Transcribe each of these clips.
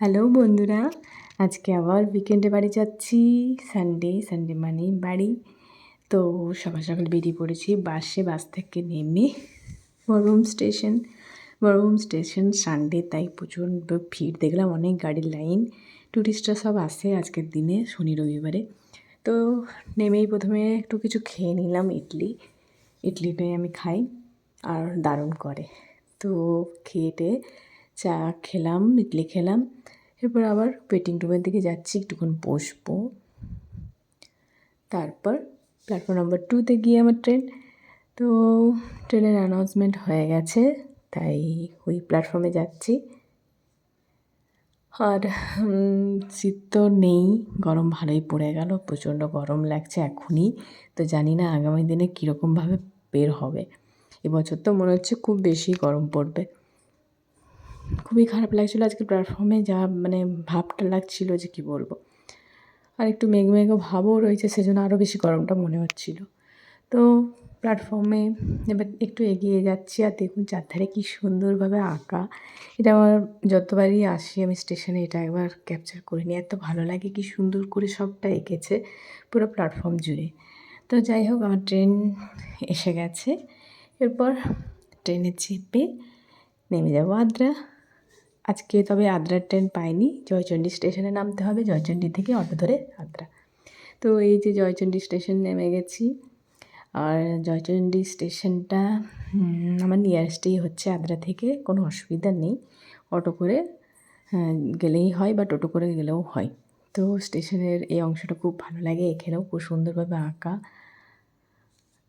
Hello বন্ধুরা, আজকে আবার উইকেন্ডে বাড়ি যাচ্ছি। সানডে মানে বাড়ি। তো সকাল সকাল বেরিয়ে পড়েছি বাস থেকে নেমে বড়বুম স্টেশন সানডে, তাই প্রচণ্ড ভিড় দেখলাম, অনেক গাড়ির লাইন। টুরিস্টরা সব আসে আজকের দিনে, শনি রবিবারে। তো নেমেই প্রথমে একটু কিছু খেয়ে নিলাম, ইডলিটা আমি খাই আর দারুণ করে। তো খেয়ে চা খেলাম, ইডলি খেলাম, এরপর আবার ওয়েটিং রুমের দিকে যাচ্ছি, একটুক্ষণ বসবো। তারপর প্ল্যাটফর্ম নাম্বার 2-তে গিয়ে আমার ট্রেন। তো ট্রেনের অ্যানাউন্সমেন্ট হয়ে গেছে, তাই ওই প্ল্যাটফর্মে যাচ্ছি। আর শীত তো নেই, গরম ভালোই পড়ে গেল, প্রচণ্ড গরম লাগছে এখনই। তো জানি না আগামী দিনে কীরকমভাবে বের হবে। এবছর তো মনে হচ্ছে খুব বেশি গরম পড়বে। খুবই খারাপ লাগছিলো আজকে প্ল্যাটফর্মে, যা মানে ভাবটা লাগছিল যে কী বলবো। আর একটু মেঘ ভাবও রয়েছে, সেজন্য আরও বেশি গরমটা মনে হচ্ছিল। তো প্ল্যাটফর্মে এবার একটু এগিয়ে যাচ্ছি, আর দেখুন চারধারে কী সুন্দরভাবে আঁকা। এটা আমার যতবারই আসি আমি স্টেশনে, এটা একবার ক্যাপচার করে নিই। এত ভালো লাগে, কী সুন্দর করে সবটা এঁকেছে পুরো প্ল্যাটফর্ম জুড়ে। তো যাই হোক, আমার ট্রেন এসে গেছে। এরপর ট্রেনে চেপে নেমে যাবো আদ্রা। আজকে তবে আদ্রার ট্রেন পাইনি, জয়চণ্ডী স্টেশনে নামতে হবে, জয়চণ্ডী থেকে অটো ধরে আদ্রা। তো এই যে জয়চণ্ডী স্টেশন নেমে গেছি। আর জয়চণ্ডী স্টেশনটা আমার নিয়ারেস্টেই হচ্ছে আদ্রা থেকে, কোনো অসুবিধা নেই। অটো করে গেলেই হয় বা টোটো করে গেলেও হয়। তো স্টেশনের এই অংশটা খুব ভালো লাগে, এখানেও খুব সুন্দরভাবে আঁকা।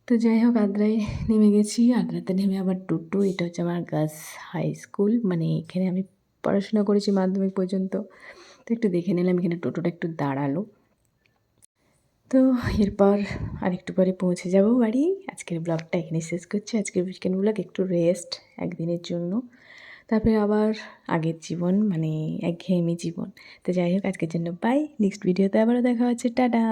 তো যাই হোক, আদ্রায় নেমে গেছি। আদ্রাতে নেমে আবার টোটো, এটা হচ্ছে আমার গার্লস হাই স্কুল, মানে এখানে আমি পড়াশোনা করেছি মাধ্যমিক পর্যন্ত। তো একটু দেখে নিলাম, এখানে টোটোটা একটু দাঁড়ালো। তো এরপর আরেকটু পরে পৌঁছে যাব বাড়ি। আজকের ব্লগটা এখানে শেষ করছি। আজকের উইকেন্ড ব্লগ, একটু রেস্ট একদিনের জন্য, তারপরে আবার আগের জীবন, মানে একঘেয়েমি জীবন। তো যাই হোক, আজকের জন্য বাই। নেক্সট ভিডিওতে আবারও দেখা হচ্ছে, টাটা।